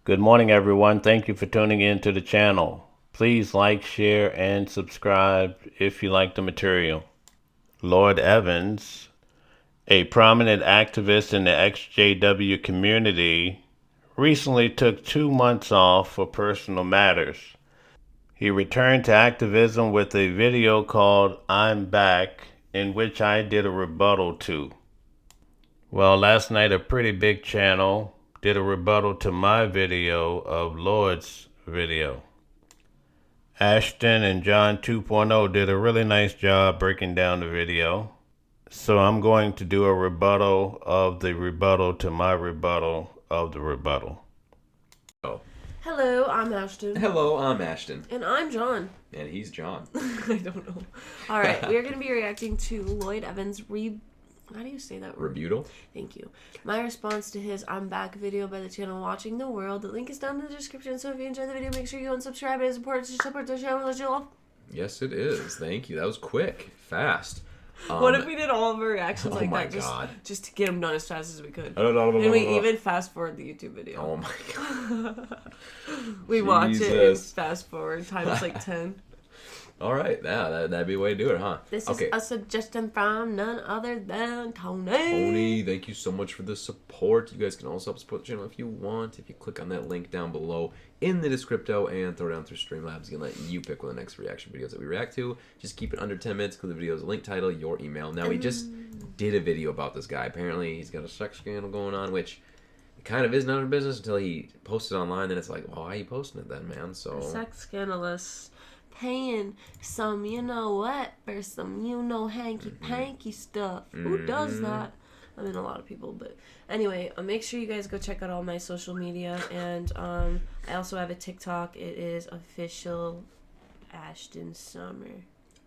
Good morning, everyone. Thank you for tuning in to the channel. Please like, share, and subscribe if you like the material. Lloyd Evans, a prominent activist in the XJW community, recently took 2 months off for personal matters. He returned to activism with a video called I'm Back, in which I did a rebuttal to. Well, last night a pretty big channel did a rebuttal to my video of Lloyd's video. Ashtyn and Jon2.0 did a really nice job breaking down the video. So I'm going to do a rebuttal of the rebuttal to my rebuttal of the rebuttal. Oh. Hello, I'm Ashtyn. Hello, I'm Ashtyn. And I'm John. And he's John. I don't know. Alright, we are going to be reacting to Lloyd Evans' how do you say that word? Rebuttal? Thank you. My response to his I'm Back video by the channel Watching the World. The link is down in the description, so if you enjoyed the video, make sure you unsubscribe. It is important to support the channel that you love. Yes, it is. Thank you. That was quick. Fast. What if we did all of our reactions like that? God. Just to get them done as fast as we could. And we even fast forward the YouTube video. Oh my god. We watch it and fast forward times like 10. Alright, yeah, that'd be a way to do it, huh? This is a suggestion from none other than Tony. Tony, thank you so much for the support. You guys can also help support the channel if you want. If you click on that link down below in the descripto and throw down through Streamlabs, you can let you pick one of the next reaction videos that we react to. Just keep it under 10 minutes because the video's link title, your email. Now, we just did a video about this guy. Apparently, he's got a sex scandal going on, which it kind of is none of our business until he posted online. Then it's like, well, why are you posting it then, man? So sex scandalous. Paying some you know what for some you know hanky panky stuff. Who does that? I mean, a lot of people, but anyway, make sure you guys go check out all my social media, and I also have a TikTok. It is official Ashtyn Summer.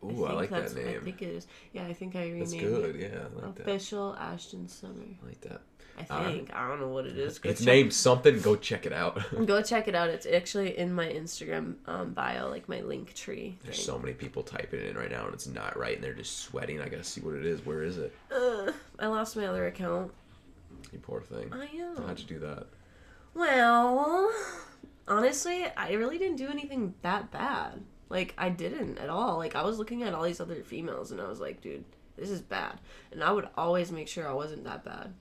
Ooh, I like that name. I think it is. Yeah, I think I renamed That's good. it. Yeah, I like official Ashtyn Summer. I like that. I think. I don't know what it is. It's named something. Go check it out. Go check it out. It's actually in my Instagram bio, like my link tree. There's so many people typing it in right now, and it's not right, and they're just sweating. I gotta see what it is. Where is it? I lost my other account. You poor thing. I know. How'd you do that? Well, honestly, I really didn't do anything that bad. Like, I didn't at all. Like, I was looking at all these other females, and I was like, dude, this is bad. And I would always make sure I wasn't that bad.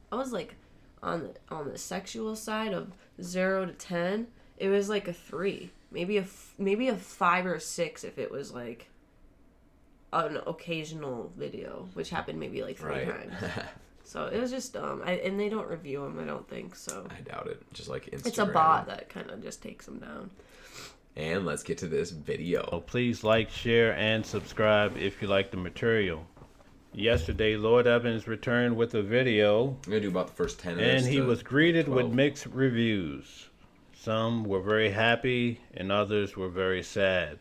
I was like on the sexual side of 0 to 10. It was like a 3, maybe a 5 or a 6 if it was like an occasional video, which happened maybe like 3 times. So it was just dumb. And they don't review them, I don't think so. I doubt it. Just like Instagram. It's a bot that kind of just takes them down. And let's get to this video. Please like, share, and subscribe if you like the material. Yesterday, Lloyd Evans returned with a video. I'm going to do about the first 10 minutes. And he was greeted with mixed reviews. Some were very happy, and others were very sad.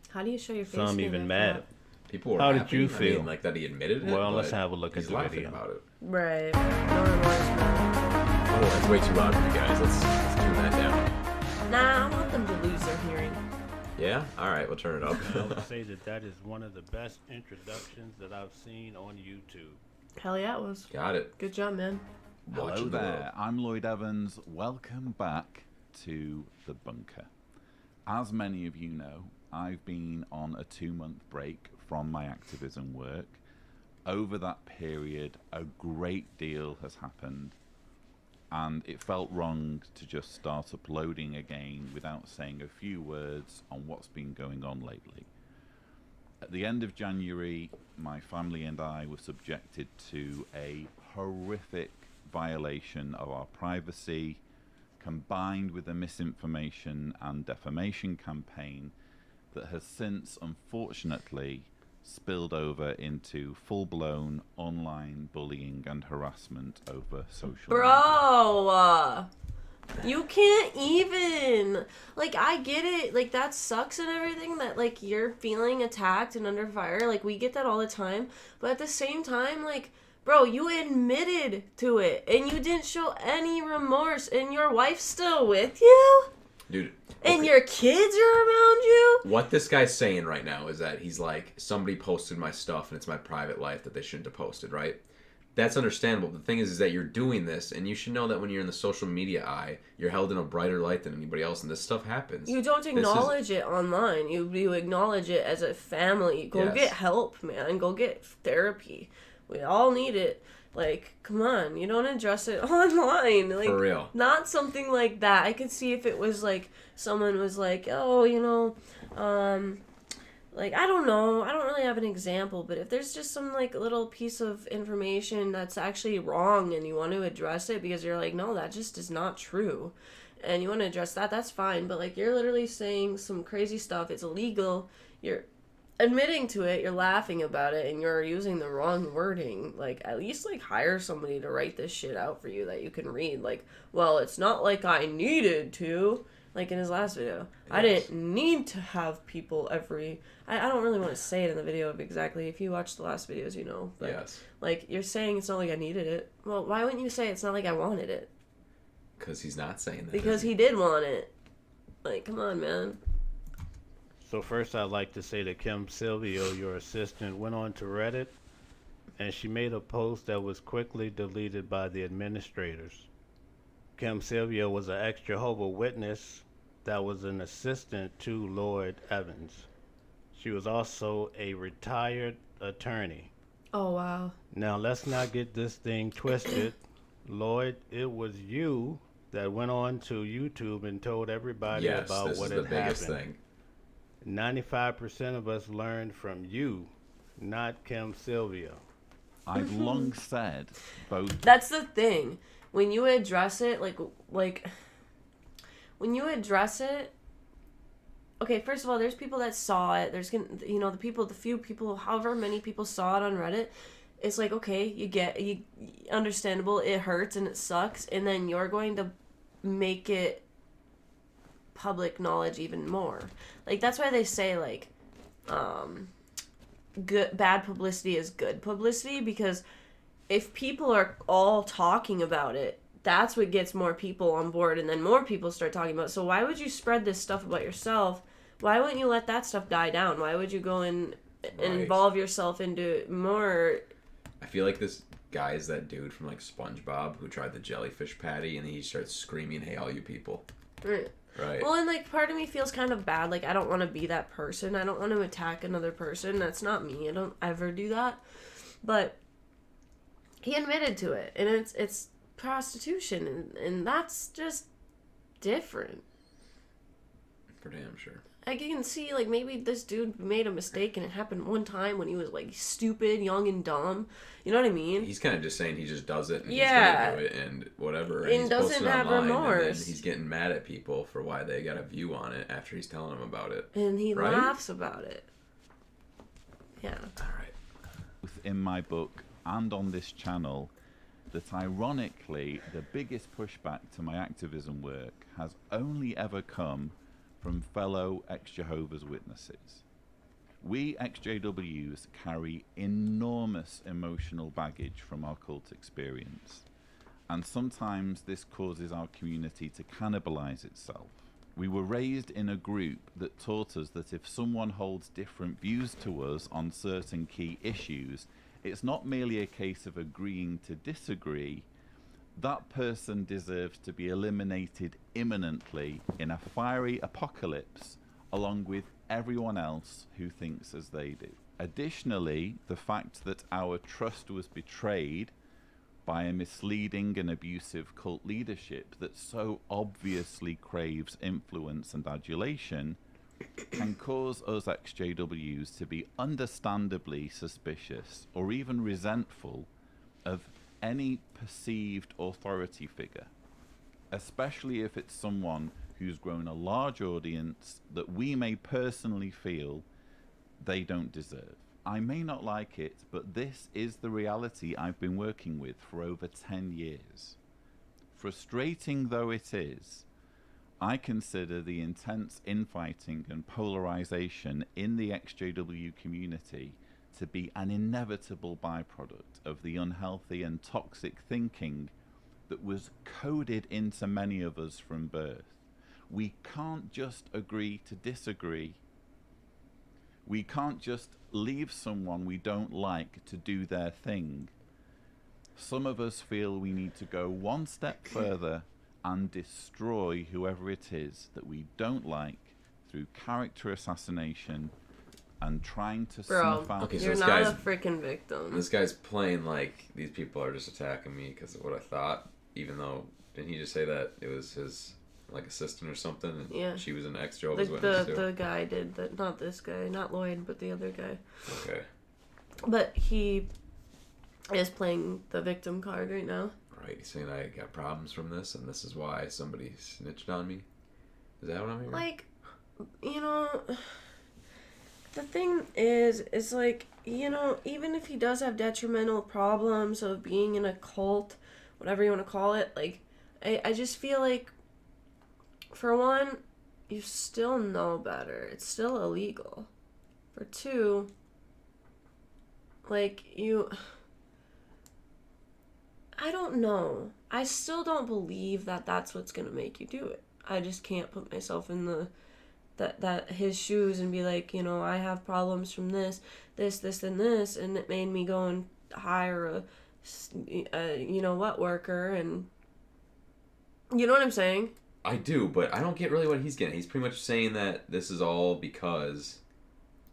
How do you show your face? Some even mad. People were How happy. did you feel? I mean, like that he admitted it. Well, let's have a look at he's the laughing video. about it. Right. No remorse, man. Oh, that's way too loud for you guys. Let's tune that down. Nah, I want them to lose their hearing. Yeah? Alright, we'll turn it up. I would say that is one of the best introductions that I've seen on YouTube. Hell yeah, it was. Got it. Good job, man. Hello there, I'm Lloyd Evans. Welcome back to The Bunker. As many of you know, I've been on a 2-month break from my activism work. Over that period, a great deal has happened, and it felt wrong to just start uploading again without saying a few words on what's been going on lately. At the end of January, my family and I were subjected to a horrific violation of our privacy, combined with a misinformation and defamation campaign that has since, unfortunately, spilled over into full-blown online bullying and harassment over social media. Bro, you can't even. Like, I get it. Like, that sucks and everything, that, like, you're feeling attacked and under fire. Like, we get that all the time. But at the same time, like, bro, you admitted to it, and you didn't show any remorse, and your wife's still with you? Dude. And your kids are around you? What this guy's saying right now is that he's like, somebody posted my stuff and it's my private life that they shouldn't have posted, right? That's understandable. The thing is that you're doing this, and you should know that when you're in the social media eye, you're held in a brighter light than anybody else, and this stuff happens. You don't acknowledge it online. You acknowledge it as a family. Go Yes. get help, man. Go get therapy. We all need it. Like, come on. You don't address it online. Like, For real. Not something like that. I could see if it was like someone was like, oh, like, I don't know. I don't really have an example, but if there's just some, like, little piece of information that's actually wrong and you want to address it because you're like, no, that just is not true, and you want to address that, that's fine. But, like, you're literally saying some crazy stuff. It's illegal. You're admitting to it. You're laughing about it, and you're using the wrong wording. Like, at least, like, hire somebody to write this shit out for you that you can read. Like, well, it's not like I needed to. Like in his last video. Yes. I didn't need to have people I don't really want to say it in the video exactly. If you watch the last videos, you know. But, yes. Like, you're saying it's not like I needed it. Well, why wouldn't you say it's not like I wanted it? Because he's not saying that. Because he did want it. Like, come on, man. So first I'd like to say that Kim Silvio, your assistant, went on to Reddit, and she made a post that was quickly deleted by the administrators. Kim Silvio was an ex-Jehovah Witness that was an assistant to Lloyd Evans. She was also a retired attorney. Oh, wow. Now, let's not get this thing twisted. Lloyd, it was you that went on to YouTube and told everybody about what had happened. Yes, this is the biggest thing. 95% of us learned from you, not Kim Silvio. I've long said both. That's the thing. When you address it, like, when you address it, okay, first of all, there's people that saw it. There's, the few people, however many people saw it on Reddit. It's like, okay, understandable. It hurts and it sucks. And then you're going to make it public knowledge even more. Like, that's why they say, like, bad publicity is good publicity, because if people are all talking about it, that's what gets more people on board, and then more people start talking about it. So why would you spread this stuff about yourself? Why wouldn't you let that stuff die down? Why would you go in and involve yourself into more? I feel like this guy is that dude from, like, SpongeBob who tried the jellyfish patty, and he starts screaming, "Hey, all you people." Right. Well, and, like, part of me feels kind of bad. Like, I don't want to be that person. I don't want to attack another person. That's not me. I don't ever do that. But he admitted to it, and it's prostitution, and that's just different. For damn sure. I can see, like, maybe this dude made a mistake and it happened one time when he was, like, stupid, young, and dumb. You know what I mean? He's kind of just saying he just does it, and he's gonna do it, and whatever. And he's doesn't have remorse. And then he's getting mad at people for why they got a view on it after he's telling them about it. And he laughs about it. Yeah. All right. In my book and on this channel, that ironically, the biggest pushback to my activism work has only ever come from fellow ex-Jehovah's Witnesses. We ex-JWs carry enormous emotional baggage from our cult experience, and sometimes this causes our community to cannibalize itself. We were raised in a group that taught us that if someone holds different views to us on certain key issues, it's not merely a case of agreeing to disagree. That person deserves to be eliminated imminently in a fiery apocalypse, along with everyone else who thinks as they do. Additionally, the fact that our trust was betrayed by a misleading and abusive cult leadership that so obviously craves influence and adulation can cause us ex-JWs to be understandably suspicious or even resentful of any perceived authority figure, especially if it's someone who's grown a large audience that we may personally feel they don't deserve. I may not like it, but this is the reality I've been working with for over 10 years. Frustrating though it is, I consider the intense infighting and polarization in the ex-JW community to be an inevitable byproduct of the unhealthy and toxic thinking that was coded into many of us from birth. We can't just agree to disagree. We can't just leave someone we don't like to do their thing. Some of us feel we need to go one step further and destroy whoever it is that we don't like through character assassination and trying to Bro, snuff out. Okay, so you're this not guy's- a freaking victim. This guy's playing like these people are just attacking me because of what I thought, even though, didn't he just say that it was his, like, assistant or something, and Yeah. she was an ex-Jehovah's The, Witness too? the guy did that. Not this guy. Not Lloyd, but the other guy. Okay. But he is playing the victim card right now. Right, he's saying I got problems from this, and this is why somebody snitched on me. Is that what I'm hearing? Like, you know, the thing is, it's like, you know, even if he does have detrimental problems of being in a cult, whatever you want to call it, like, I just feel like, for one, you still know better. It's still illegal. For two, like, I don't know. I still don't believe that that's what's gonna make you do it. I just can't put myself in that his shoes and be like, you know, I have problems from this, and this, and it made me go and hire a you know what worker, and you know what I'm saying? I do, but I don't get really what he's getting. He's pretty much saying that this is all because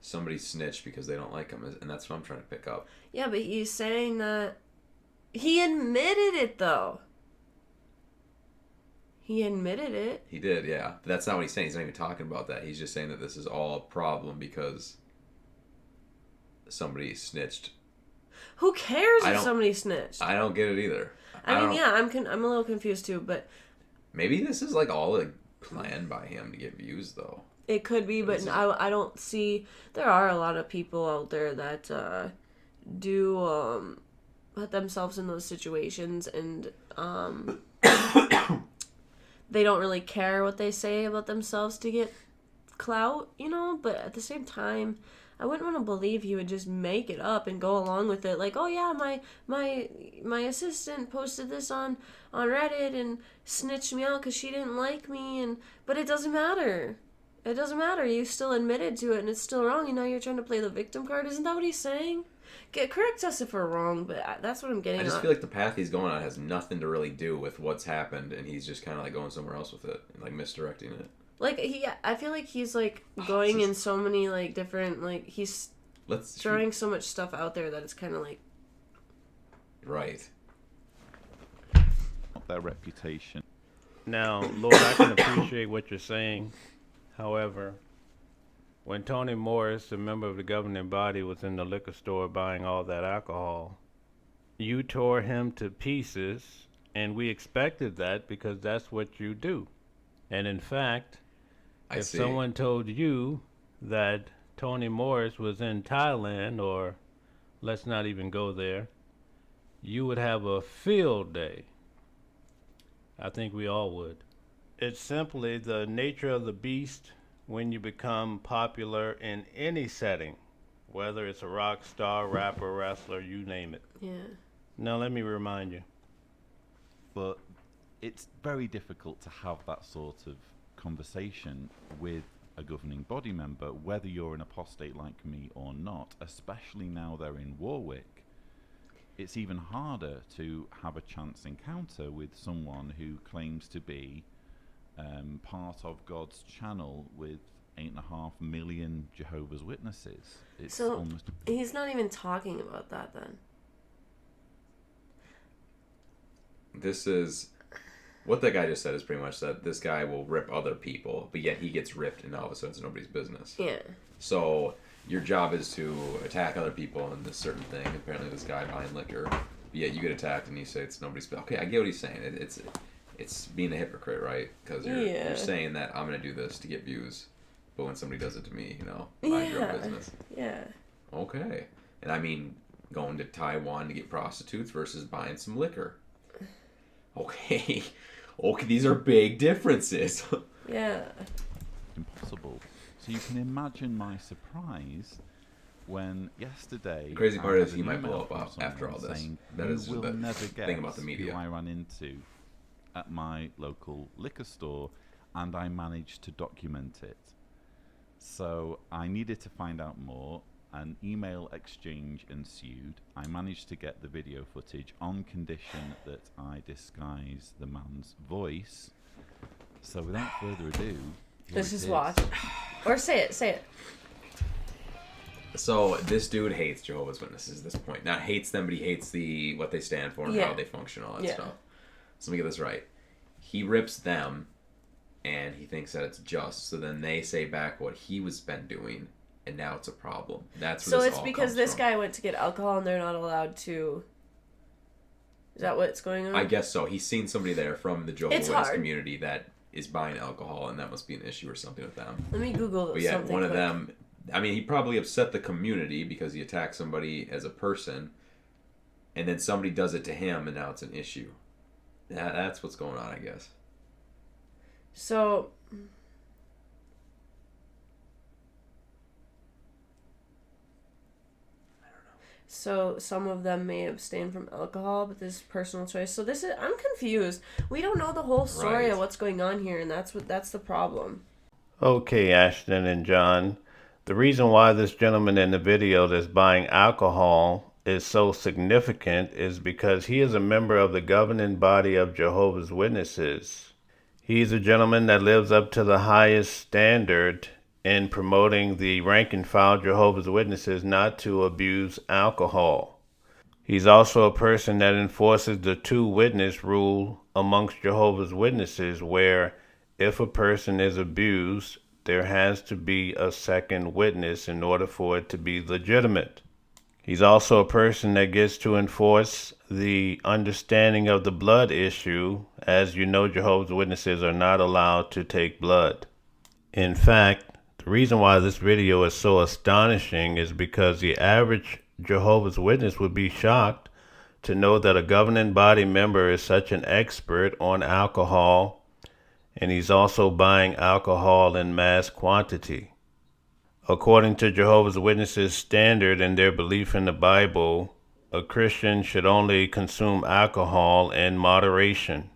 somebody snitched because they don't like him, and that's what I'm trying to pick up. Yeah, but he's saying that he admitted it though. He admitted it. He did, yeah. But that's not what he's saying. He's not even talking about that. He's just saying that this is all a problem because somebody snitched. Who cares I if don't- somebody snitched? I don't get it either. I mean, don't- yeah, I'm a little confused too, but Maybe this is like all like planned by him to get views, though. it could be. But I don't see. There are a lot of people out there that do put themselves in those situations, and they don't really care what they say about themselves to get clout, you know. But at the same time, I wouldn't want to believe he would just make it up and go along with it. Like, oh yeah, my assistant posted this on Reddit and snitched me out because she didn't like me, but it doesn't matter. It doesn't matter. You still admitted to it, and it's still wrong. And now you're trying to play the victim card. Isn't that what he's saying? Correct us if we're wrong, but that's what I'm getting I just at. feel like the path he's going on has nothing to really do with what's happened, and he's just kind of like going somewhere else with it, and like misdirecting it. Like I feel like he's like going in so many like different like he's throwing so much stuff out there that it's kind of like right. Their reputation. Now, Lord, I can appreciate what you're saying. However, when Tony Morris, a member of the governing body, was in the liquor store buying all that alcohol, you tore him to pieces, and we expected that because that's what you do. And in fact, if someone told you that Tony Morris was in Thailand, or let's not even go there, you would have a field day. I think we all would. It's simply the nature of the beast when you become popular in any setting, whether it's a rock star, rapper, wrestler, you name it. yeah. Now let me remind you. But it's very difficult to have that sort of conversation with a governing body member, whether you're an apostate like me or not, especially now they're in Warwick. It's even harder to have a chance encounter with someone who claims to be part of God's channel with 8.5 million Jehovah's Witnesses. It's So almost he's not even talking about that then. This is what that guy just said is pretty much that this guy will rip other people, but yet he gets ripped, and all of a sudden it's nobody's business. Yeah. So your job is to attack other people in this certain thing. Apparently, this guy buying liquor, but yet you get attacked, and you say it's nobody's business. Okay, I get what he's saying. It's being a hypocrite, right? Because you're saying that I'm gonna do this to get views, but when somebody does it to me, mind your own business. Yeah. Okay, and I mean going to Taiwan to get prostitutes versus buying some liquor. Okay, these are big differences. Yeah. impossible. So you can imagine my surprise when yesterday. The crazy part I is had he an might email blow up from after all someone this. saying, That you is will the never guess thing about the media. who I ran into at my local liquor store, and I managed to document it. So I needed to find out more. An email exchange ensued. I managed to get the video footage on condition that I disguise the man's voice. So without further ado, Let's just watch. Or say it. So this dude hates Jehovah's Witnesses at this point. Not hates them, but he hates what they stand for and how they function, all that stuff. So let me get this right. He rips them, and he thinks that it's just. So then they say back what he was been doing, and now it's a problem. That's where so this it's all because comes this from. guy went to get alcohol, and they're not allowed to. Is that what's going on? I guess so. He's seen somebody there from the Jehovah's Witness community that is buying alcohol, and that must be an issue or something with them. Let me Google But yeah, something one of quick. them. I mean, he probably upset the community because he attacked somebody as a person, and then somebody does it to him, and now it's an issue. That's what's going on, I guess. So. So some of them may abstain from alcohol, but this is personal choice. So this is, I'm confused. We don't know the whole story of what's going on here, and that's the problem. Okay, Ashtyn and John. The reason why this gentleman in the video that's buying alcohol is so significant is because he is a member of the governing body of Jehovah's Witnesses. He's a gentleman that lives up to the highest standard in promoting the rank and file Jehovah's Witnesses not to abuse alcohol. He's also a person that enforces the two-witness rule amongst Jehovah's Witnesses, where if a person is abused, there has to be a second witness in order for it to be legitimate. He's also a person that gets to enforce the understanding of the blood issue. As you know, Jehovah's Witnesses are not allowed to take blood. In fact, the reason why this video is so astonishing is because the average Jehovah's Witness would be shocked to know that a governing body member is such an expert on alcohol, and he's also buying alcohol in mass quantity. According to Jehovah's Witnesses' standard and their belief in the Bible, a Christian should only consume alcohol in moderation.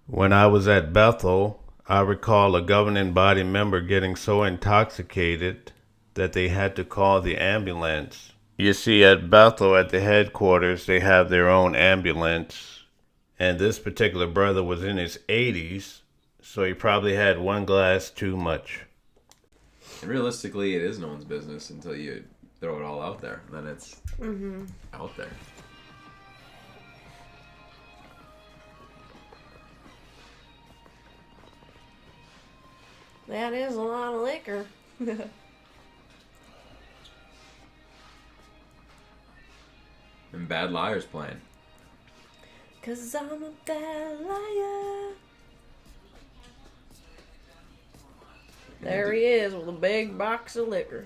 When I was at Bethel, I recall a governing body member getting so intoxicated that they had to call the ambulance. You see, at Bethel, at the headquarters, they have their own ambulance, and this particular brother was in his 80s, so he probably had one glass too much. And realistically, it is no one's business until you throw it all out there. Then it's out there. That is a lot of liquor. And Bad Liar's playing. 'Cause I'm a bad liar. There he is with a big box of liquor.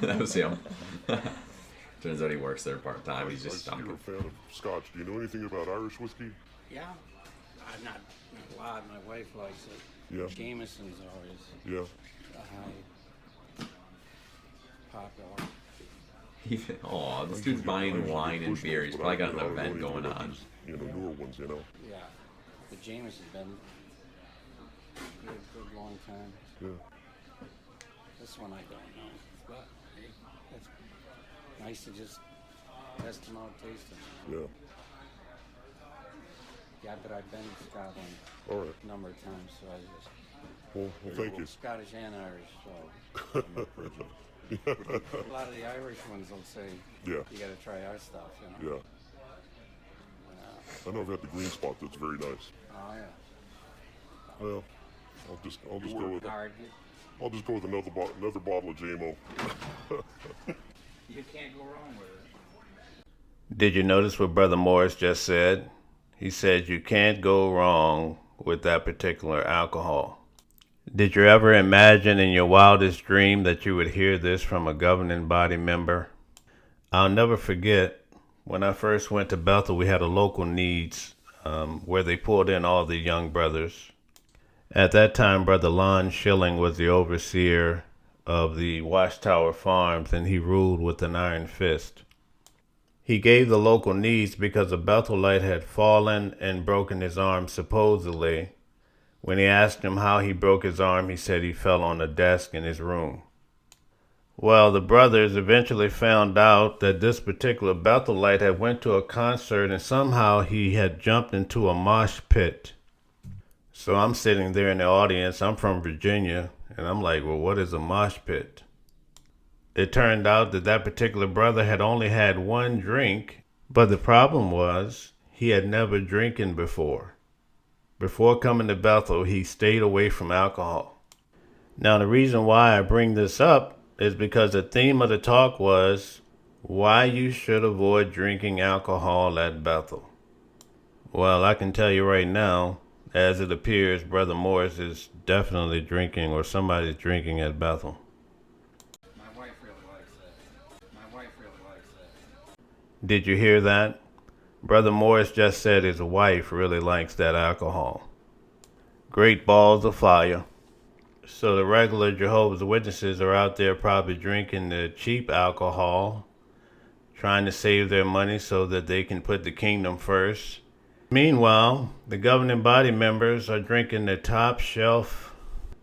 That was him. Turns out he works there part-time. He's just I see stuck. you're a fan of Scotch. Do you know anything about Irish whiskey? Yeah, I'm not a lot. My wife likes it. Yeah. Jameson's always Yeah. a high popular. Oh, this dude's buying wine and beer. He's probably got an event going on. You know, newer ones, you know. Yeah, the Jameson's been a good long time. Yeah. This one I don't know, but hey, it's nice to just test them out, taste them. Yeah. Yeah, but I've been to Scotland All right. a number of times, so I just Well, thank you. Scottish and Irish. So a lot of the Irish ones will say, Yeah. you got to try our stuff, you know. Yeah. I know I've had the green spot. That's very nice. Oh yeah. Well, I'll just go with Hard. another bottle of JMO. You can't go wrong with it. Did you notice what Brother Morris just said? He said you can't go wrong with that particular alcohol. Did you ever imagine in your wildest dream that you would hear this from a governing body member? I'll never forget, when I first went to Bethel, we had a local needs where they pulled in all the young brothers. At that time, Brother Lon Schilling was the overseer of the Watchtower Farms, and he ruled with an iron fist. He gave the local needs because a Bethelite had fallen and broken his arm, supposedly. When he asked him how he broke his arm, he said he fell on a desk in his room. Well, the brothers eventually found out that this particular Bethelite had went to a concert and somehow he had jumped into a mosh pit. So I'm sitting there in the audience. I'm from Virginia, and I'm like, well, what is a mosh pit? It turned out that that particular brother had only had one drink, but the problem was he had never drinking before. Before coming to Bethel, he stayed away from alcohol. Now, the reason why I bring this up is because the theme of the talk was why you should avoid drinking alcohol at Bethel. Well, I can tell you right now, as it appears, Brother Morris is definitely drinking or somebody's drinking at Bethel. My wife really likes that. My wife really likes that. Did you hear that? Brother Morris just said his wife really likes that alcohol. Great balls of fire. So the regular Jehovah's Witnesses are out there probably drinking the cheap alcohol, trying to save their money so that they can put the kingdom first. Meanwhile, the governing body members are drinking the top shelf,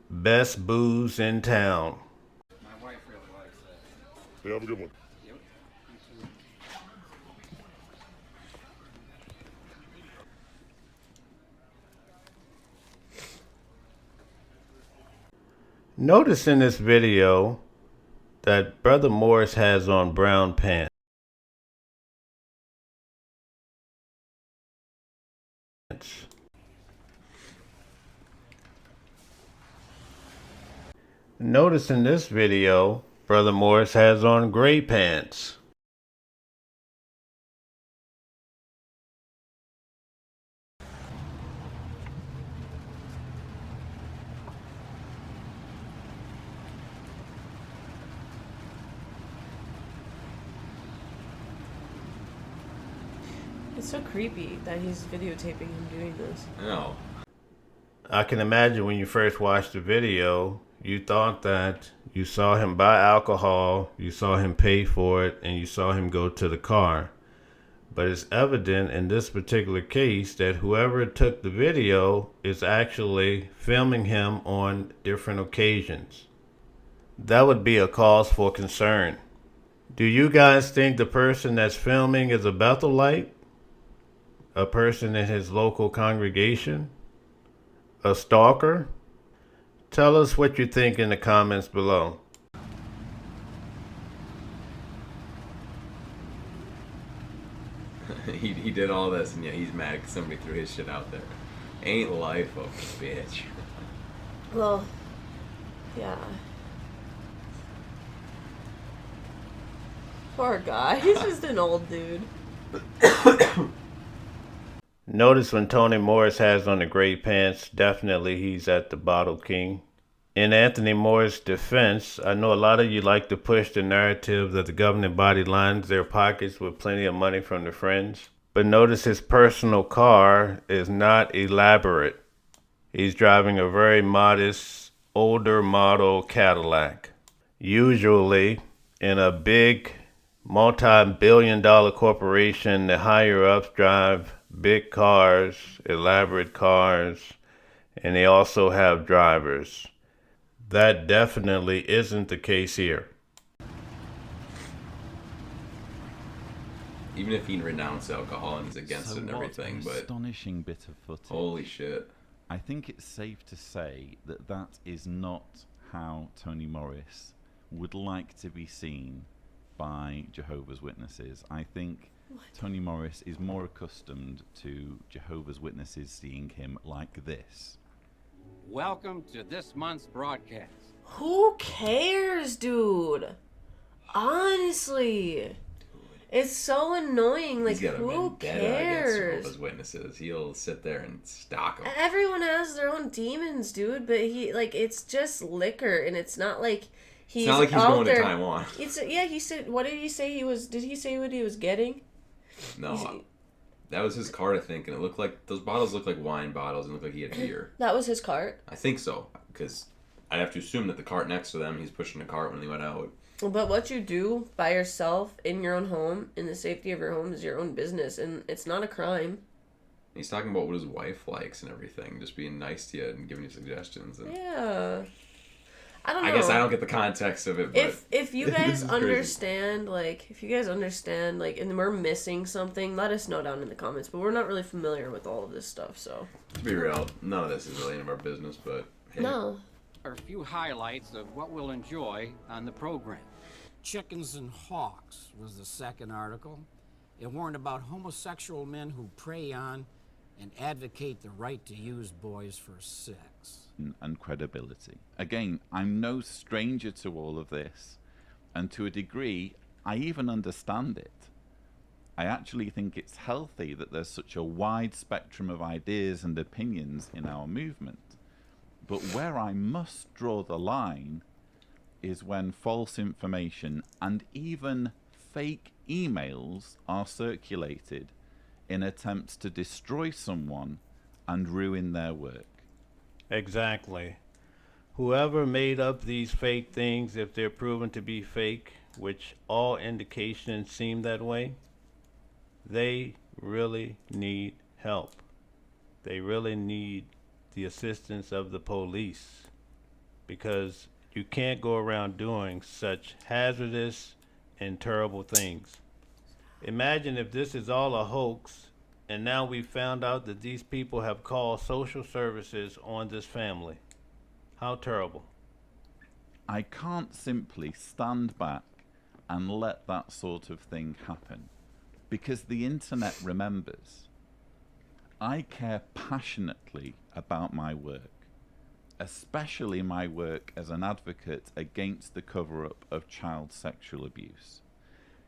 best booze in town. My wife really likes that. Hey, have a good one. Yep. You too. Notice in this video that Brother Morris has on brown pants. Notice in this video, Brother Morris has on gray pants. It's so creepy that he's videotaping him doing this. No. I can imagine when you first watched the video, you thought that you saw him buy alcohol, you saw him pay for it, and you saw him go to the car. But it's evident in this particular case that whoever took the video is actually filming him on different occasions. That would be a cause for concern. Do you guys think the person that's filming is a Bethelite? A person in his local congregation? A stalker? Tell us what you think in the comments below. he did all this, and yeah, he's mad because somebody threw his shit out there. Ain't life a bitch. Well, yeah. Poor guy. He's just an old dude. Notice when Tony Morris has on the gray pants, definitely he's at the Bottle King. In Anthony Moore's defense, I know a lot of you like to push the narrative that the governing body lines their pockets with plenty of money from the friends. But notice his personal car is not elaborate. He's driving a very modest, older model Cadillac. Usually, in a big, multi-billion-dollar corporation, the higher-ups drive big cars, elaborate cars, and they also have drivers. That definitely isn't the case here. Even if he renounced alcohol and he's against it and everything, what an but astonishing bit of footage. holy shit. I think it's safe to say that that is not how Tony Morris would like to be seen by Jehovah's Witnesses. I think Tony Morris is more accustomed to Jehovah's Witnesses seeing him like this. Welcome to this month's broadcast. Who cares, dude? Honestly. It's so annoying. Like, He's got a who vendetta against cares? Jehovah's Witnesses. He'll sit there and stalk them. Everyone has their own demons, dude. But it's just liquor, and it's not like he's It's not like he's out going there. to Taiwan. Yeah, he said. What did he say he was? Did he say what he was getting? No, that was his cart, I think, and it looked like those bottles looked like wine bottles and looked like he had beer. That was his cart. I think so, because I'd have to assume that the cart next to them, he's pushing the cart when he went out. But what you do by yourself in your own home, in the safety of your home, is your own business, and it's not a crime. He's talking about what his wife likes and everything, just being nice to you and giving you suggestions. And Yeah. I don't know. I guess I don't get the context of it. But If you this guys is crazy. understand, and we're missing something, let us know down in the comments. But we're not really familiar with all of this stuff, so. To be real, none of this is really any of our business, but hey. No. Are a few highlights of what we'll enjoy on the program. Chickens and Hawks was the second article. It warned about homosexual men who prey on and advocate the right to use boys for sex. And credibility. Again, I'm no stranger to all of this, and to a degree, I even understand it. I actually think it's healthy that there's such a wide spectrum of ideas and opinions in our movement. But where I must draw the line is when false information and even fake emails are circulated in attempts to destroy someone and ruin their work. Exactly. Whoever made up these fake things, if they're proven to be fake, which all indications seem that way, they really need help. They really need the assistance of the police, because you can't go around doing such hazardous and terrible things. Imagine if this is all a hoax, and now we found out that these people have called social services on this family. How terrible. I can't simply stand back and let that sort of thing happen, because the internet remembers. I care passionately about my work, especially my work as an advocate against the cover-up of child sexual abuse.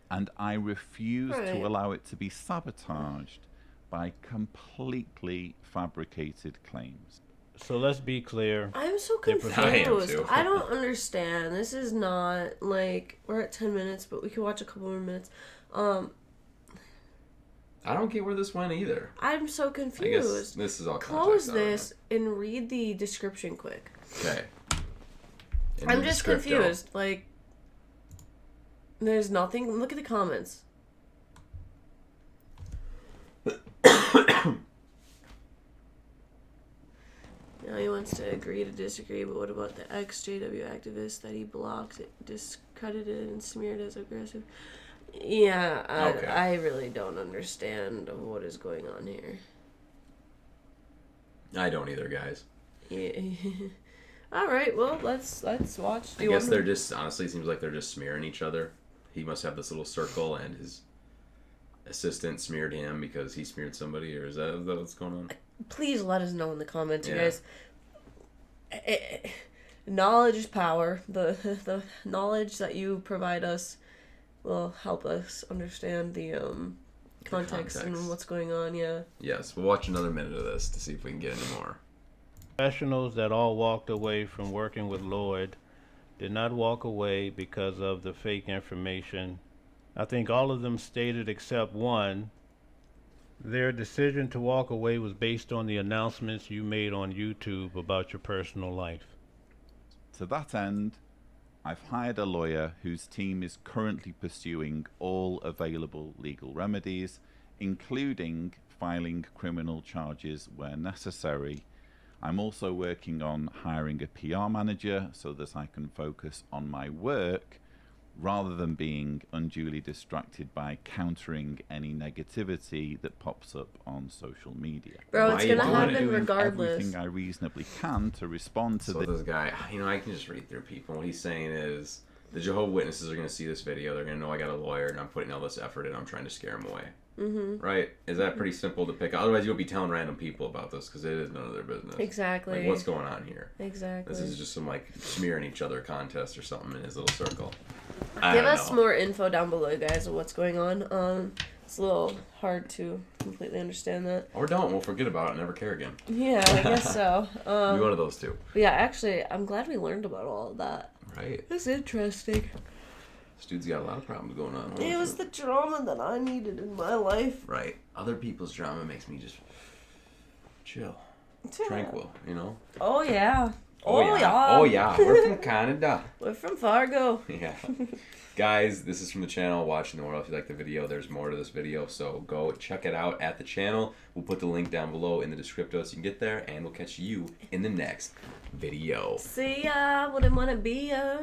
And I refuse to allow it to be sabotaged by completely fabricated claims. So let's be clear. I'm so They're confused. I am too. I don't understand. This is not like we're at 10 minutes, but we could watch a couple more minutes. I don't get where this went either. I'm so I guess confused. this is all Close context, I don't this and read the description quick. know. Okay. In I'm the just script, though, confused. Like, there's nothing. Look at the comments. Now he wants to agree to disagree, but what about the ex-JW activist that he blocked, discredited, and smeared as aggressive? Yeah, Okay. I really don't understand what is going on here. I don't either, guys. Yeah. All right, well, let's watch. I guess they're just, honestly, it seems like they're just smearing each other. He must have this little circle, and his assistant smeared him because he smeared somebody, or is that what's going on? Please let us know in the comments, you Yeah. guys. Knowledge is power. The knowledge that you provide us will help us understand the context and what's going on. Yeah. Yes, we'll watch another minute of this to see if we can get any more. Professionals that all walked away from working with Lloyd did not walk away because of the fake information. I think all of them stated except one. Their decision to walk away was based on the announcements you made on YouTube about your personal life. To that end, I've hired a lawyer whose team is currently pursuing all available legal remedies, including filing criminal charges where necessary. I'm also working on hiring a PR manager so that I can focus on my work rather than being unduly distracted by countering any negativity that pops up on social media. Bro, it's Why gonna you doing it? happen Doing regardless. everything I reasonably can to respond to So this guy, I can just read through people. What he's saying is, the Jehovah Witnesses are going to see this video. They're going to know I got a lawyer, and I'm putting all this effort in. I'm trying to scare them away. Mm-hmm. Right? Is that pretty simple to pick? Otherwise, you'll be telling random people about this because it is none of their business. Exactly. Like, what's going on here? Exactly. This is just some, like, smearing each other contest or something in his little circle. Give us more info down below, guys, of what's going on. It's a little hard to completely understand that. Or don't. We'll forget about it and never care again. Yeah, I guess so. Be one of those two. But yeah, actually, I'm glad we learned about all of that. Right. It's interesting. This dude's got a lot of problems going on. It was the drama that I needed in my life. Right. Other people's drama makes me just chill. Tranquil, you know? Oh, yeah. Oh, yeah. Oh yeah, we're from Canada. We're from Fargo. Yeah. Guys, this is from the channel Watching the World. If you like the video, there's more to this video, so go check it out at the channel. We'll put the link down below in the description so you can get there, and we'll catch you in the next video. See ya. Wouldn't want to be ya.